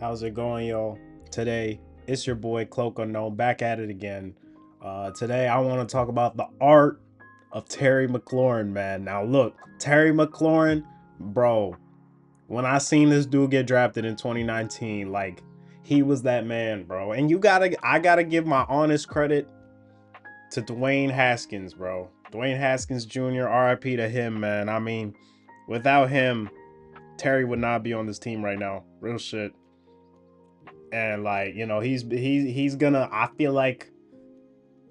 How's it going, yo? Today, it's your boy Cloak Unknown back at it again. Today, I want to talk about the art of Terry McLaurin, man. Now, look, Terry McLaurin, bro, when I seen this dude get drafted in 2019, like, he was that man, bro. And I gotta give my honest credit to Dwayne Haskins, bro. Dwayne Haskins Jr., RIP to him, man. I mean, without him, Terry would not be on this team right now. Real shit. And like, he's gonna, I feel like,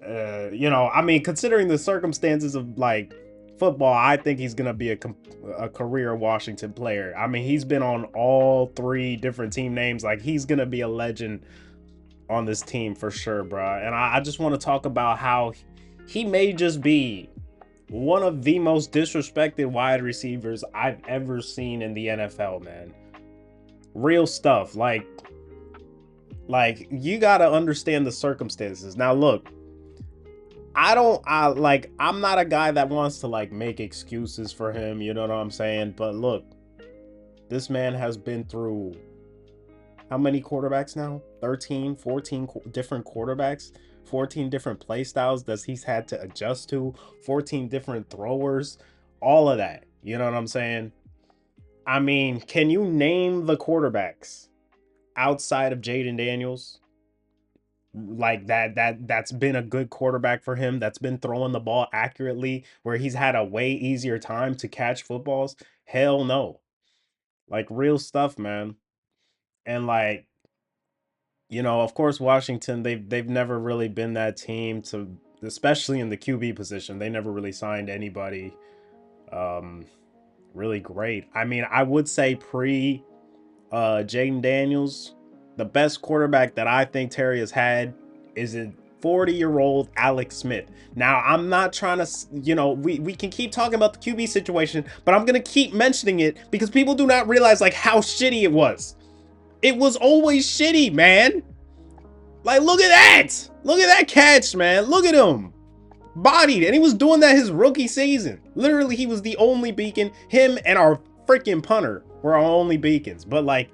I mean, considering the circumstances of like football, I think he's gonna be a career Washington player. I mean, he's been on all three different team names. Like, he's gonna be a legend on this team for sure, bro. And I just want to talk about how he may just be one of the most disrespected wide receivers I've ever seen in the NFL, man. Real stuff. Like, you gotta understand the circumstances. Now, look, I'm not a guy that wants to like make excuses for him, you know what I'm saying? But look, this man has been through how many quarterbacks now? 13, 14 different quarterbacks, 14 different play styles that he's had to adjust to, 14 different throwers, all of that. You know what I'm saying? I mean, can you name the quarterbacks outside of Jaden Daniels like that's been a good quarterback for him, that's been throwing the ball accurately, where he's had a way easier time to catch footballs? Hell no. Like, real stuff, man. And like, of course, Washington, they've never really been that team to, especially in the QB position. They never really signed anybody um really great. I mean, I would say pre Jaden Daniels, the best quarterback that I think Terry has had is a 40-year-old Alex Smith. Now, I'm not trying to, we can keep talking about the QB situation, but I'm going to keep mentioning it because people do not realize like how shitty it was. It was always shitty, man. Like, look at that. Look at that catch, man. Look at him. Bodied. And he was doing that his rookie season. Literally, he was the only beacon. Him and our freaking punter were our only beacons. But like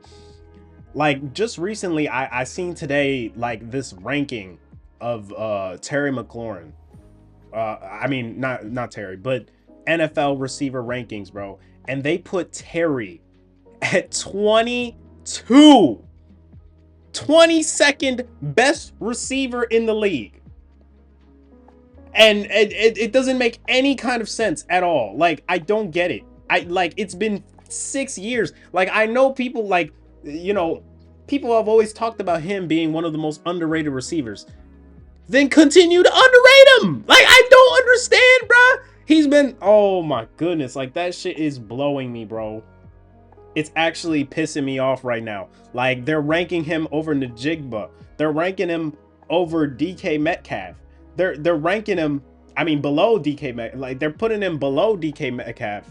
just recently, I seen today like this ranking of Terry McLaurin. I mean, not Terry, but NFL receiver rankings, bro. And they put Terry at 22. 22nd best receiver in the league. And it doesn't make any kind of sense at all. Like, I don't get it. It's been 6 years. Like, I know people like, people have always talked about him being one of the most underrated receivers. Then continue to underrate him. Like, I don't understand, bro. He's been, oh my goodness, like, that shit is blowing me, bro. It's actually pissing me off right now. Like, they're ranking him over Najigba. They're ranking him over DK Metcalf. They're ranking him, I mean, below DK Metcalf. Like, they're putting him below DK Metcalf.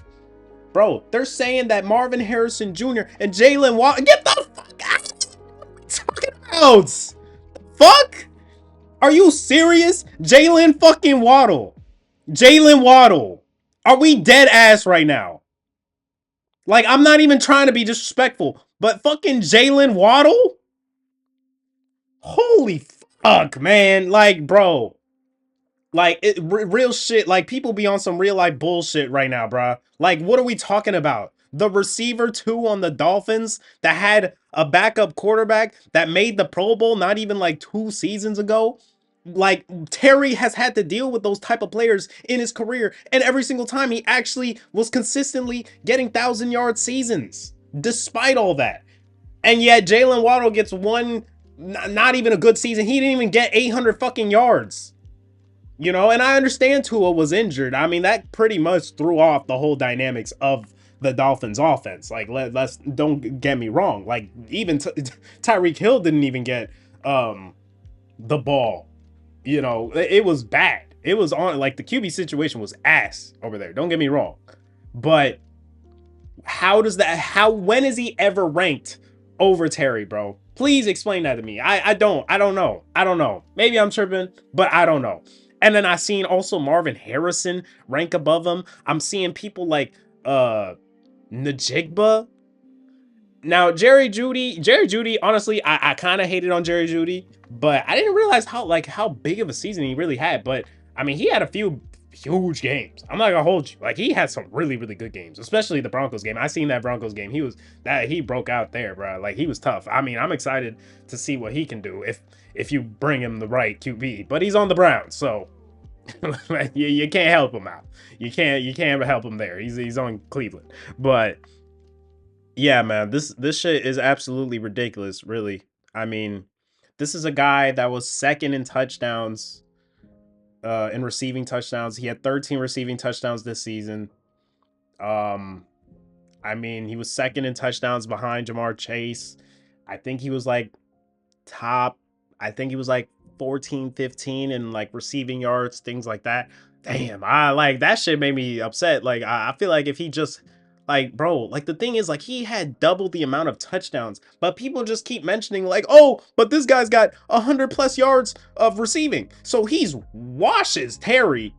Bro, they're saying that Marvin Harrison Jr. and Jalen Waddle, get the fuck out! What are we talking about? Fuck? Are you serious? Jalen fucking Waddle. Jalen Waddle. Are we dead ass right now? Like, I'm not even trying to be disrespectful, but fucking Jalen Waddle? Holy fuck, man. Like, bro. Like, real shit. Like, people be on some real life bullshit right now, bro. Like, what are we talking about? The receiver 2 on the Dolphins that had a backup quarterback that made the Pro Bowl not even like 2 seasons ago. Like, Terry has had to deal with those type of players in his career, and every single time he actually was consistently getting 1,000-yard seasons despite all that. And yet Jalen Waddle gets one, not even a good season. He didn't even get 800 fucking yards. And I understand Tua was injured. I mean, that pretty much threw off the whole dynamics of the Dolphins offense. Like, let's don't get me wrong. Like, even Tyreek Hill didn't even get the ball. It was bad. It was on, like, the QB situation was ass over there. Don't get me wrong. But when is he ever ranked over Terry, bro? Please explain that to me. I don't know. Maybe I'm tripping, but I don't know. And then I seen also Marvin Harrison rank above him. I'm seeing people like Najigba Now, Jerry Judy, honestly, I kind of hated on Jerry Judy, but I didn't realize how big of a season he really had. But I mean, he had a few huge games. I'm not gonna hold you. Like he had some really good games, especially the Broncos game. I seen that Broncos game. He broke out there, bro. Like he was tough. I mean, I'm excited to see what he can do if you bring him the right QB. But he's on the Browns, so you can't help him out. You can't help him there. He's on Cleveland, but yeah, man, this shit is absolutely ridiculous, really. I mean, this is a guy that was second in touchdowns, in receiving touchdowns. He had 13 receiving touchdowns this season. Um, I mean, he was second in touchdowns behind Jamar Chase. I think he was like top, I think he was like 14, 15 in like receiving yards, things like that. Damn, I like that shit made me upset. Like, I feel like if he just like, bro, like the thing is like he had double the amount of touchdowns, but people just keep mentioning like, oh, but this guy's got 100+ yards of receiving. So he's washes Terry.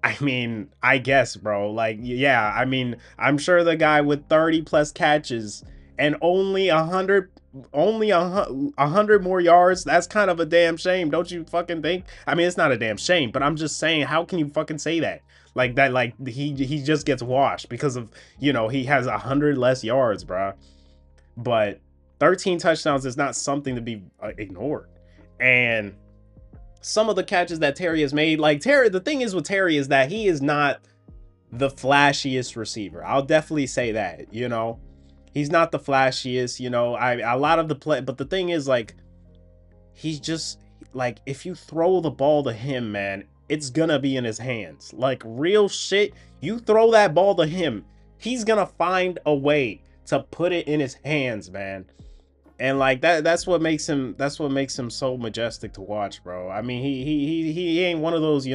I mean, I guess, bro. Like, yeah, I mean, I'm sure the guy with 30+ catches and only 100 more yards, that's kind of a damn shame, don't you fucking think? I mean, it's not a damn shame, but I'm just saying, how can you fucking say that? Like that, like he just gets washed because of, he has 100 less yards, bro. But 13 touchdowns is not something to be ignored. And some of the catches that Terry has made, like Terry, the thing is with Terry is that he is not the flashiest receiver. I'll definitely say that. He's not the flashiest, a lot of the play, but the thing is like he's just like, if you throw the ball to him, man, it's gonna be in his hands. Like real shit, you throw that ball to him, he's gonna find a way to put it in his hands, man. And like that's what makes him so majestic to watch, bro. I mean, he ain't one of those,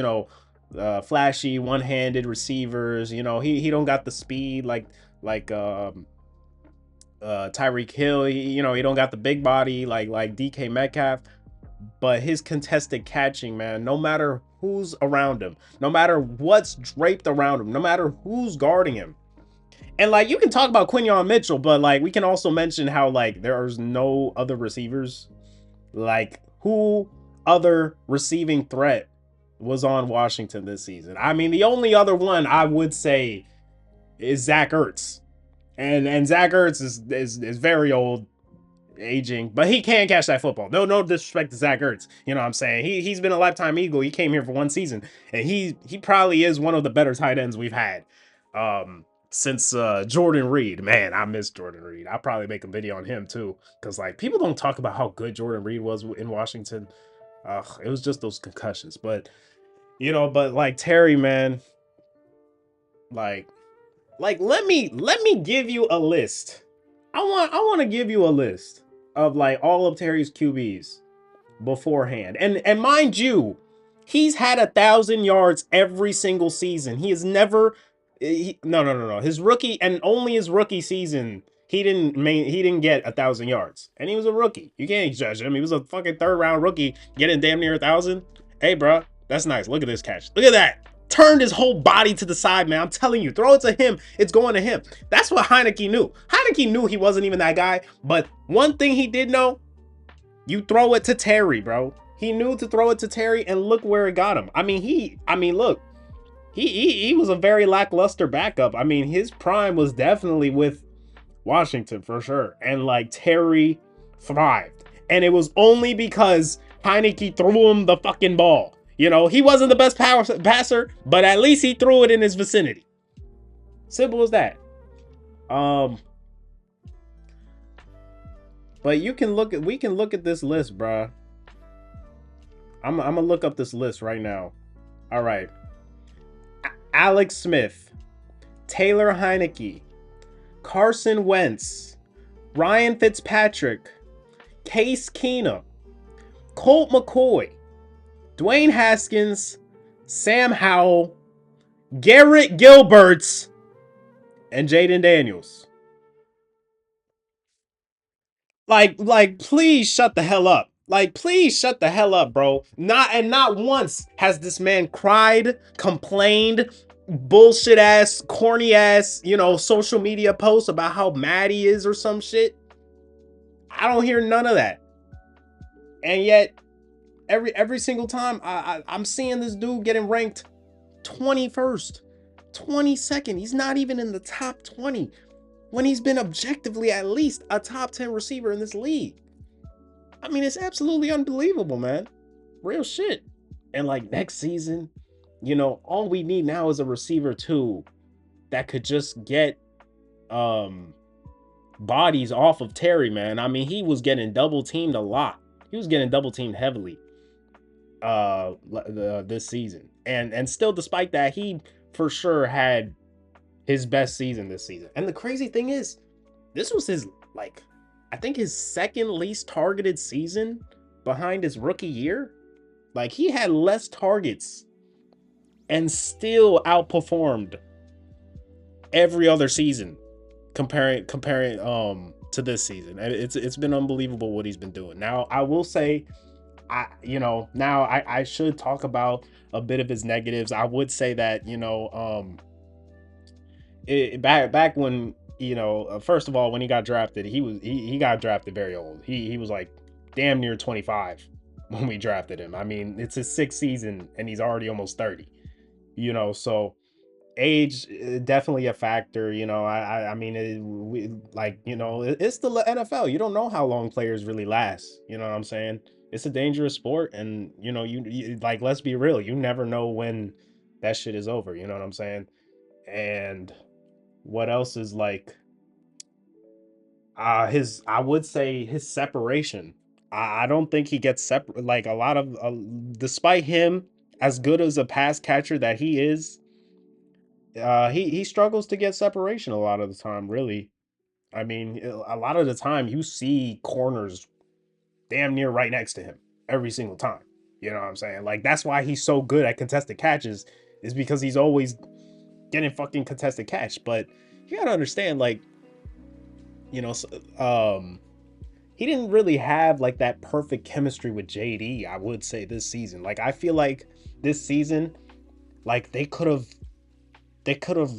flashy one-handed receivers. He don't got the speed like Tyreek Hill. He don't got the big body like DK Metcalf, but his contested catching, man, no matter who's around him, no matter what's draped around him, no matter who's guarding him. And like, you can talk about Quinyon Mitchell, but like we can also mention how like there's no other receivers. Like, who other receiving threat was on Washington this season? I mean, the only other one I would say is Zach Ertz. And Zach Ertz is very old, aging, but he can catch that football. No disrespect to Zach Ertz. You know what I'm saying? He's been a lifetime Eagle. He came here for one season, and he probably is one of the better tight ends we've had. Since Jordan Reed. Man, I miss Jordan Reed. I'll probably make a video on him too, because like people don't talk about how good Jordan Reed was in Washington. It was just those concussions. But but like Terry, man, like let me give you a list. I want to give you a list of like all of Terry's QBs beforehand. And mind you, he's had 1,000 yards every single season. He has never no. His rookie, and only his rookie season, he didn't get 1,000 yards. And he was a rookie. You can't judge him. He was a fucking third round rookie getting damn near 1,000. Hey, bro, that's nice. Look at this catch. Look at that. Turned his whole body to the side, man. I'm telling you, throw it to him. It's going to him. That's what Heineke knew. Heineke knew he wasn't even that guy. But one thing he did know, you throw it to Terry, bro. He knew to throw it to Terry, and look where it got him. I mean, look, he was a very lackluster backup. I mean, his prime was definitely with Washington for sure. And like Terry thrived. And it was only because Heineke threw him the fucking ball. He wasn't the best passer, but at least he threw it in his vicinity. Simple as that. But we can look at this list, bruh. I'm gonna look up this list right now. All right. Alex Smith, Taylor Heineke, Carson Wentz, Ryan Fitzpatrick, Case Keenum, Colt McCoy, Dwayne Haskins, Sam Howell, Garrett Gilberts, and Jaden Daniels. Like, please shut the hell up. Like, please shut the hell up, bro. Not once has this man cried, complained, bullshit ass, corny ass, social media posts about how mad he is or some shit. I don't hear none of that. And yet, every single time I'm seeing this dude getting ranked 21st, 22nd. He's not even in the top 20 when he's been objectively at least a top 10 receiver in this league. I mean, it's absolutely unbelievable, man. Real shit. And like next season, all we need now is a receiver too that could just get bodies off of Terry, man. I mean, he was getting double teamed a lot. He was getting double teamed heavily this season. And still despite that, he for sure had his best season this season. And the crazy thing is, this was his I think his second least targeted season behind his rookie year. Like he had less targets and still outperformed every other season comparing to this season. It's been unbelievable what he's been doing. Now I will say I should talk about a bit of his negatives. I would say that back when first of all, when he got drafted, he got drafted very old. He was like damn near 25 when we drafted him. I mean, it's his sixth season and he's already almost 30. So age definitely a factor. I mean, it's the NFL. You don't know how long players really last. You know what I'm saying? It's a dangerous sport, and you like, let's be real, you never know when that shit is over. You know what I'm saying? And what else is like I would say his separation. I don't think he gets separate like a lot of despite him as good as a pass catcher that he is, he struggles to get separation a lot of the time, really. I mean, a lot of the time you see corners damn near right next to him every single time. You know what I'm saying? Like that's why he's so good at contested catches, is because he's always getting fucking contested catch. But you gotta understand, like, you know, he didn't really have like that perfect chemistry with JD, I would say, this season. Like I feel like this season, like they could have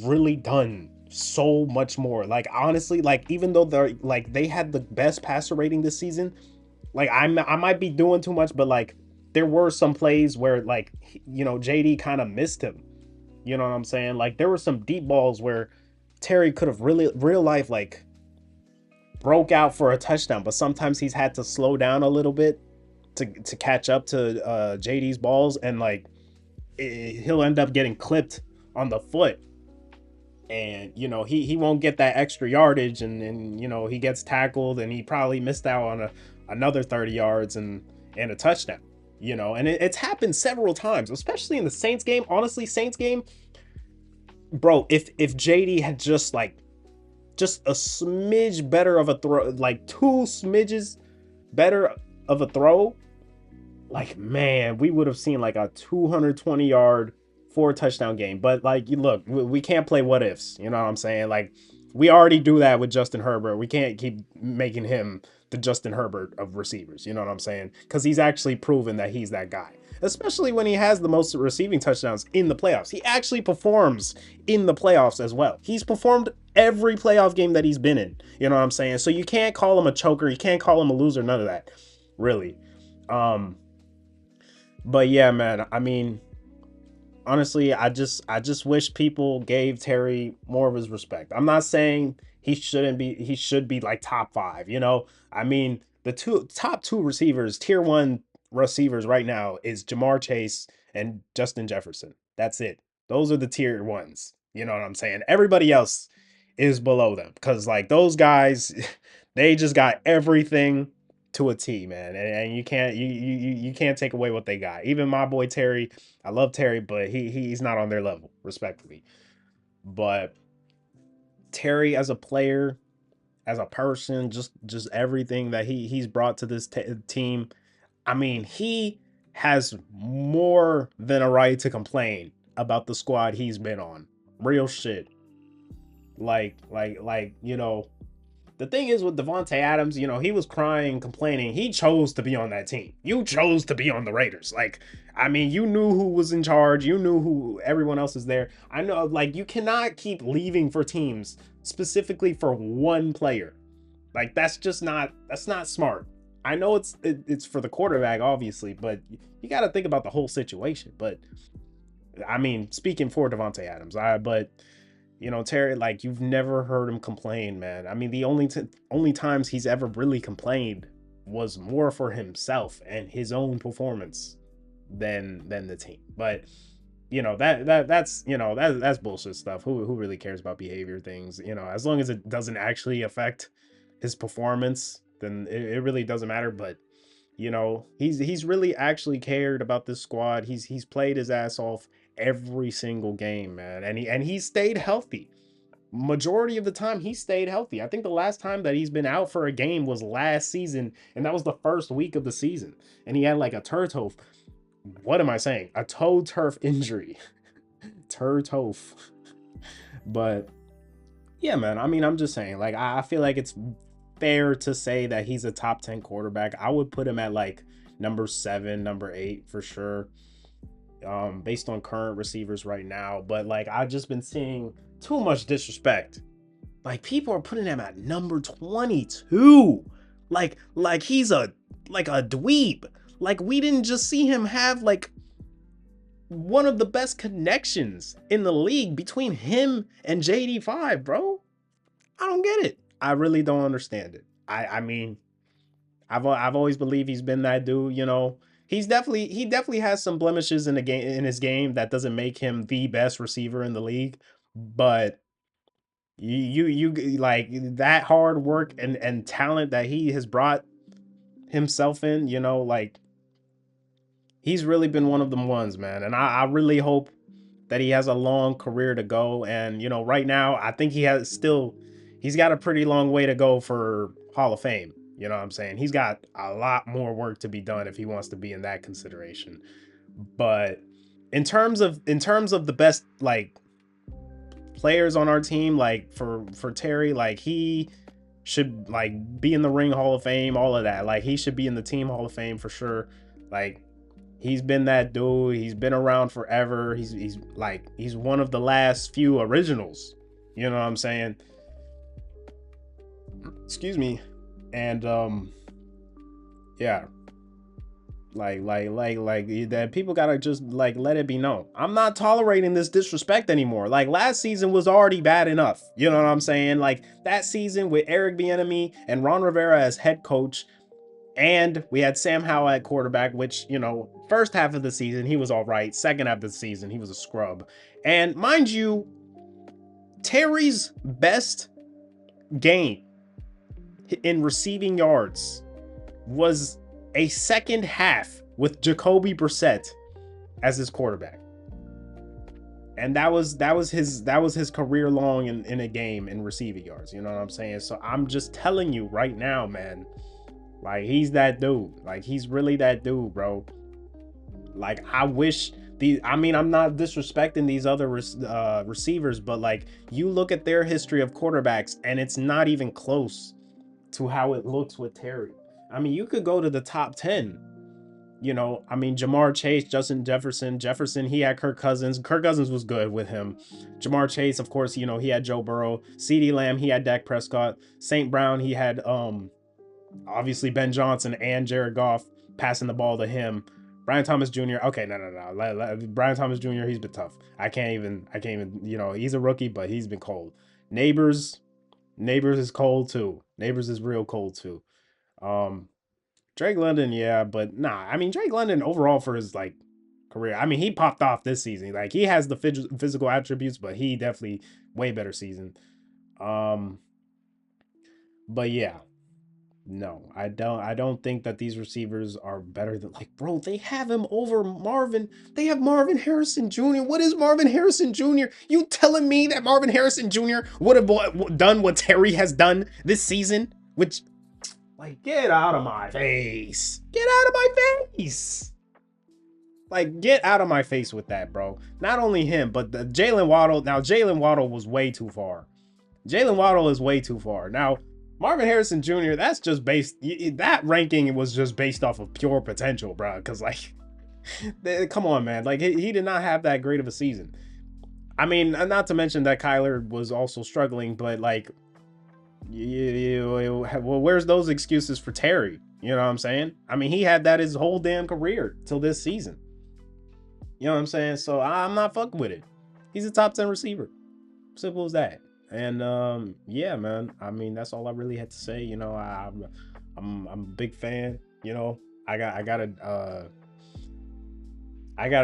really done so much more. Like honestly, like even though they're like they had the best passer rating this season, like I might be doing too much, but like there were some plays where like JD kind of missed him. You know what I'm saying? Like there were some deep balls where Terry could have really real life like broke out for a touchdown, but sometimes he's had to slow down a little bit to catch up to JD's balls, and like he'll end up getting clipped on the foot, and he won't get that extra yardage, and he gets tackled and he probably missed out on another 30 yards and a touchdown. And it's happened several times, especially in the Saints game. Honestly, Saints game, bro, if JD had just a smidge better of a throw, like 2 smidges better of a throw, like, man, we would have seen like a 220 yard 4 touchdown game. But like, look, we can't play what ifs. You know what I'm saying? Like, we already do that with Justin Herbert. We can't keep making him the Justin Herbert of receivers. You know what I'm saying? Because he's actually proven that he's that guy, especially when he has the most receiving touchdowns in the playoffs. He actually performs in the playoffs as well. He's performed every playoff game that he's been in. You know what I'm saying? So you can't call him a choker. You can't call him a loser. None of that, really. But yeah, man, I mean, honestly, I just wish people gave Terry more of his respect. I'm not saying he should be like top 5, I mean, the top 2 receivers, tier 1 receivers right now is Jamar Chase and Justin Jefferson. That's it. Those are the tier 1s. You know what I'm saying? Everybody else is below them, because like those guys they just got everything to a T, man. And you can't take away what they got. Even my boy Terry, I love Terry, but he's not on their level, respectively. But Terry as a player, as a person, just everything that he's brought to this team. I mean, he has more than a right to complain about the squad he's been on. Real shit. Like the thing is with Devontae Adams, you know, he was crying, complaining. He chose to be on that team. You chose to be on the Raiders. Like, I mean, you knew who was in charge. You knew who everyone else is there. I know, like, you cannot keep leaving for teams specifically for one player. Like, that's not smart. I know it's for the quarterback, obviously, but you got to think about the whole situation. But I mean, speaking for Devontae Adams, but you know, Terry, like you've never heard him complain, man. I mean, the only times he's ever really complained was more for himself and his own performance than the team. But you know, that's you know, that's bullshit stuff. Who really cares about behavior things? You know, as long as it doesn't actually affect his performance, then it really doesn't matter. But you know, he's really actually cared about this squad. He's played his ass off every single game, man. And he stayed healthy. Majority of the time he stayed healthy. I think the last time that he's been out for a game was last season, and that was the first week of the season. And he had like a turf. What am I saying? A toe turf injury. Turf. But yeah, man. I mean, I'm just saying, like, I feel like it's fair to say that he's a top 10 quarterback. I would put him at like number 7, number 8 for sure. Based on current receivers right now. But like, I've just been seeing too much disrespect. Like, people are putting him at number 22. Like he's a dweeb. Like, we didn't just see him have like one of the best connections in the league between him and JD5, bro. I don't get it. I really don't understand it. I mean, I've always believed he's been that dude, you know. He definitely has some blemishes in his game that doesn't make him the best receiver in the league, but you like that hard work and talent that he has brought himself in, you know, like he's really been one of them ones, man. And I really hope that he has a long career to go. And, you know, right now, I think he's got a pretty long way to go for Hall of Fame. You know what I'm saying? He's got a lot more work to be done if he wants to be in that consideration. But in terms of the best like players on our team, like for Terry, like he should like be in the Ring Hall of Fame, all of that. Like he should be in the Team Hall of Fame for sure. Like he's been that dude. He's been around forever. He's one of the last few originals. You know what I'm saying? Excuse me. And yeah. Like that people gotta just like let it be known. I'm not tolerating this disrespect anymore. Like last season was already bad enough. You know what I'm saying? Like that season with Eric Bieniemy and Ron Rivera as head coach, and we had Sam Howell at quarterback, which, you know, first half of the season he was all right. Second half of the season he was a scrub. And mind you, Terry's best game in receiving yards was a second half with Jacoby Brissett as his quarterback. And that was his career long in a game in receiving yards. You know what I'm saying? So I'm just telling you right now, man, like he's that dude. Like he's really that dude, bro. Like I wish I'm not disrespecting these other receivers, but like you look at their history of quarterbacks and it's not even close to how it looks with Terry. I mean, you could go to the top 10. You know, I mean, Jamar Chase, Justin Jefferson, he had Kirk Cousins. Kirk Cousins was good with him. Jamar Chase, of course, you know, he had Joe Burrow. CeeDee Lamb, he had Dak Prescott. St. Brown, he had obviously Ben Johnson and Jared Goff passing the ball to him. Brian Thomas Jr. Okay, no. Brian Thomas Jr., he's been tough. I can't even, you know, he's a rookie, but he's been cold. Neighbors is cold too. Neighbors is real cold too. Drake London, yeah, but nah. I mean, Drake London overall for his like career, I mean, he popped off this season. Like he has the physical attributes, but he definitely way better season. But yeah, no, I don't think that these receivers are better than like, bro. They have him over Marvin. They have Marvin Harrison Jr. What is Marvin Harrison Jr.? You telling me that Marvin Harrison Jr. would have done what Terry has done this season? Which, like, get out of my face. Get out of my face. Like, get out of my face with that, bro. Not only him, but the Jalen Waddle. Now, Jalen Waddle was way too far. Jalen Waddle is way too far. Now, Marvin Harrison Jr., that's just based, that ranking was just based off of pure potential, bro. Because, like, come on, man. Like, he did not have that great of a season. I mean, not to mention that Kyler was also struggling, but, like, well, where's those excuses for Terry? You know what I'm saying? I mean, he had that his whole damn career till this season. You know what I'm saying? So I'm not fucking with it. He's a top 10 receiver. Simple as that. And yeah, man. I mean, that's all I really had to say. You know, I'm a big fan. You know, I gotta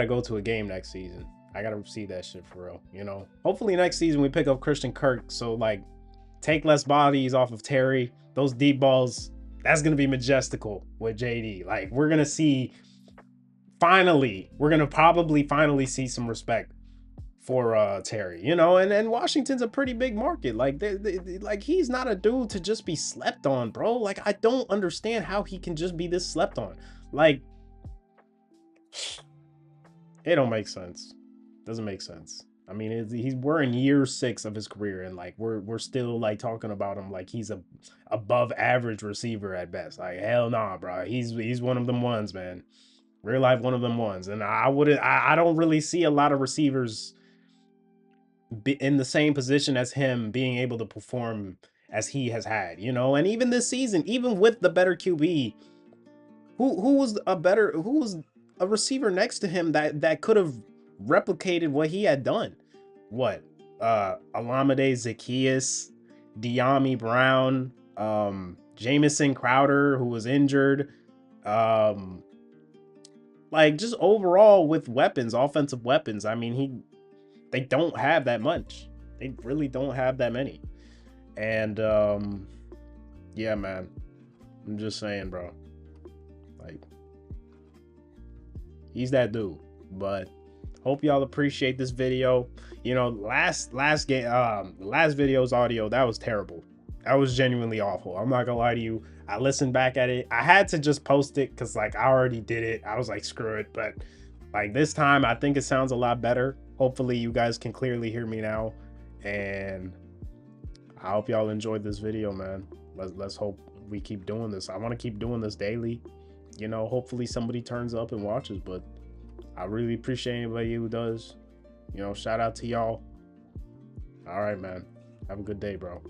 go to a game next season. I gotta see that shit for real. You know, hopefully next season we pick up Christian Kirk. So like, take less bodies off of Terry. Those deep balls, that's gonna be majestical with JD. Like, we're gonna see. Finally, we're gonna probably finally see some respect for Terry, you know, and Washington's a pretty big market. Like, like, he's not a dude to just be slept on, bro. Like, I don't understand how he can just be this slept on. Like, it don't make sense. Doesn't make sense. I mean, we're in year 6 of his career, and like we're still like talking about him like he's a above average receiver at best. Like, hell nah, bro. He's one of them ones, man. Real life one of them ones. And I don't really see a lot of receivers in the same position as him being able to perform as he has had, you know. And even this season, even with the better QB, who was a receiver next to him that could have replicated what he had done? What? Alameda Zaccheaus, De'Ami Brown, Jamison Crowder, who was injured, like, just overall with weapons, offensive weapons. I mean, they don't have that much. They really don't have that many. And yeah, man, I'm just saying, bro. Like, he's that dude. But hope y'all appreciate this video. You know, last video's audio, that was terrible. That was genuinely awful. I'm not gonna lie to you. I listened back at it. I had to just post it because, like, I already did it. I was like, screw it. But like, this time, I think it sounds a lot better. Hopefully you guys can clearly hear me now. And I hope y'all enjoyed this video, man. Let's hope we keep doing this. I want to keep doing this daily. You know, hopefully somebody turns up and watches. But I really appreciate anybody who does. You know, shout out to y'all. All right, man. Have a good day, bro.